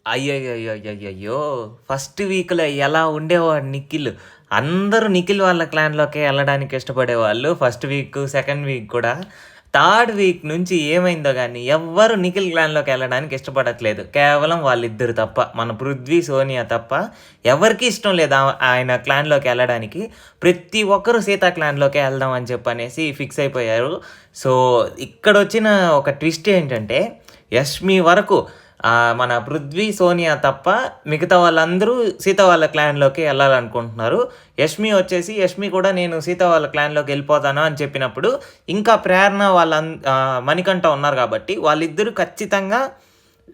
అయ్యయ్యయ్యయ్యయ్యో! First వీక్‌లో ఎలా ఉండేవాడు నిఖిల్. అందరూ నిఖిల్ వాళ్ళ క్లాన్‌లోకే ఎళ్ళడానికి ఇష్టపడేవాళ్ళు. ఫస్ట్ వీక్, సెకండ్ వీక్ కూడా. థర్డ్ వీక్ నుంచి ఏమైందో గానీ ఎవ్వరు నిఖిల్ క్లాన్‌లోకి ఎళ్ళడానికి ఇష్టపడట్లేదు. కేవలం వాళ్ళిద్దరు తప్ప. మన పృథ్వీ, సోనియా తప్ప ఎవరికీ ఇష్టం లేదు ఆయన క్లాన్‌లోకి ఎళ్ళడానికి. ప్రతి ఒక్కరు సీత క్లాన్‌లోకే ఎళ్దాం అని చెప్పనేసి ఫిక్స్ అయిపోయారు. సో, ఇక్కడొచ్చిన ఒక ట్విస్ట్ ఏంటంటే, యష్మి వరకు మన పృథ్వీ, సోనియా తప్ప మిగతా వాళ్ళందరూ సీత వాళ్ళ క్లాన్‌లోకి ఎళ్ళాలనుకుంటున్నారు. యష్మి కూడా నేను సీత వాళ్ళ క్లాన్‌లోకి ఎళ్ళిపోతాను అని చెప్పినప్పుడు, ఇంకా ప్రేరణ మణికంఠ ఉన్నారు కాబట్టి, వాళ్ళిద్దరూ ఖచ్చితంగా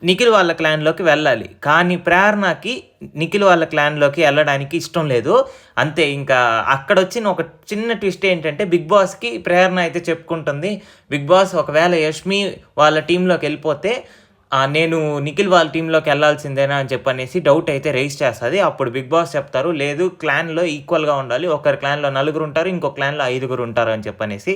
నిఖిల్ వాళ్ళ క్లాన్‌లోకి వెళ్ళాలి. కానీ ప్రేరణకి నిఖిల్ వాళ్ళ క్లాన్‌లోకి ఎళ్ళడానికి ఇష్టం లేదు. అంతే ఇంకా అక్కడొచ్చిన ఒక చిన్న ట్విస్ట్ ఏంటంటే, బిగ్ బాస్‌కి ప్రేరణ అయితే చెప్పుకుంటుంది. బిగ్ బాస్ ఒకవేళ యష్మి వాళ్ళ టీమ్‌లోకెళ్ళిపోతే నేను నిఖిల్ వాళ్ళ టీమ్‌లోకి ఎళ్ళాల్సిందేనా అని చెప్పనేసి డౌట్ అయితే రైజ్ చేస్తది. అప్పుడు బిగ్ బాస్ చెప్తారు, లేదు క్లాన్‌లో ఈక్వల్‌గా ఉండాలి. ఒకరి క్లాన్‌లో నలుగురుంటారు. ఇంకో క్లాన్‌లో ఐదుగురుంటారు అని చెప్పనేసి.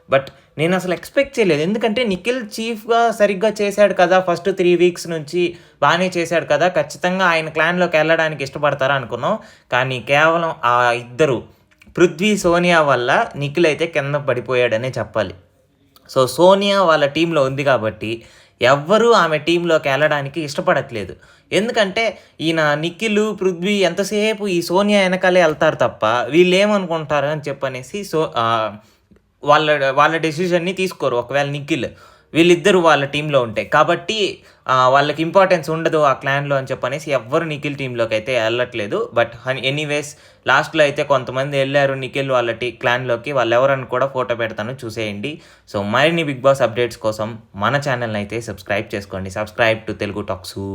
బట్ నేనసలు ఎక్స్‌పెక్ట్ చేయలేదు. ఎందుకంటే నిఖిల్ చీఫ్‌గా సరిగ్గా చేశాడు కదా! ఫస్ట్ 3 వీక్స్ నుంచి బానే చేశాడు కదా! ఖచ్చితంగా ఆయన క్లాన్‌లోకి ఎళ్ళడానికి ఇష్టపడతారు అనుకున్నాం. కానీ కేవలం ఆ ఇద్దరు పృథ్వీ, సోనియా వల్ల నిఖిల్ అయితే కింద పడిపోయాడనే చెప్పాలి. సో, సోనియా వాళ్ళ టీమ్‌లో ఉంది కాబట్టి ఎవ్వరూ ఆమె టీమ్‌లోకి ఎళ్ళడానికి ఇష్టపడట్లేదు. ఎందుకంటే ఈయన నిఖిల్, పృథ్వీ ఎంతసేపు ఈ సోనియా ఎనకాలే ఎళ్తారు తప్ప వీళ్ళేమనుకుంటారు అని చెప్పనేసి వాళ్ళ వాళ్ళ డెసిషన్‌ని తీసుకోరు. ఒకవేళ నిఖిల్ వీళ్ళిద్దరూ వాళ్ళ టీమ్‌లో ఉంటే. కాబట్టి వాళ్ళకి ఇంపార్టెన్స్ ఉండదు ఆ క్లాన్‌లో అని చెప్పనేసి ఎవ్వరు నిఖిల్ టీమ్‌లోకైతే ఎళ్ళట్లేదు. బట్ ఎనీవేస్ లాస్ట్‌లో అయితే కొంతమంది ఎళ్లారు నిఖిల్ వాళ్ళ క్లాన్‌లోకి. వాళ్ళెవరని కూడా ఫోటో పెడతాను చూసేయండి. సో, మరిన్ని బిగ్ బాస్ అప్డేట్స్ కోసం మన ఛానెల్‌ని అయితే సబ్స్క్రైబ్ చేసుకోండి. Subscribe to Telugu tax.